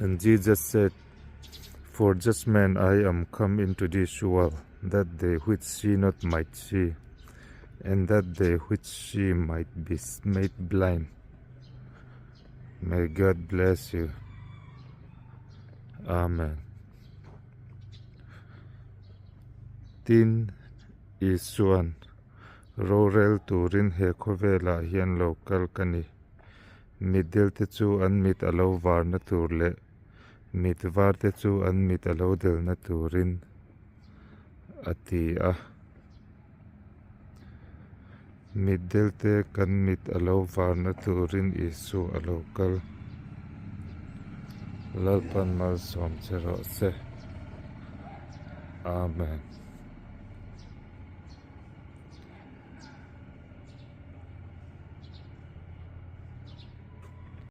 And Jesus said, "For just man I am come into this world, that they which see not might see, and that they which see might be made blind." May God bless you. Amen. Tin isuan rorel turin he khovela hian local kani midel te chu an mit alo var na tur le mit var te chu an mit alo del na turin ati a midel te kan mit alo var na turin isu a local lalpan malsawm chero se. Amen.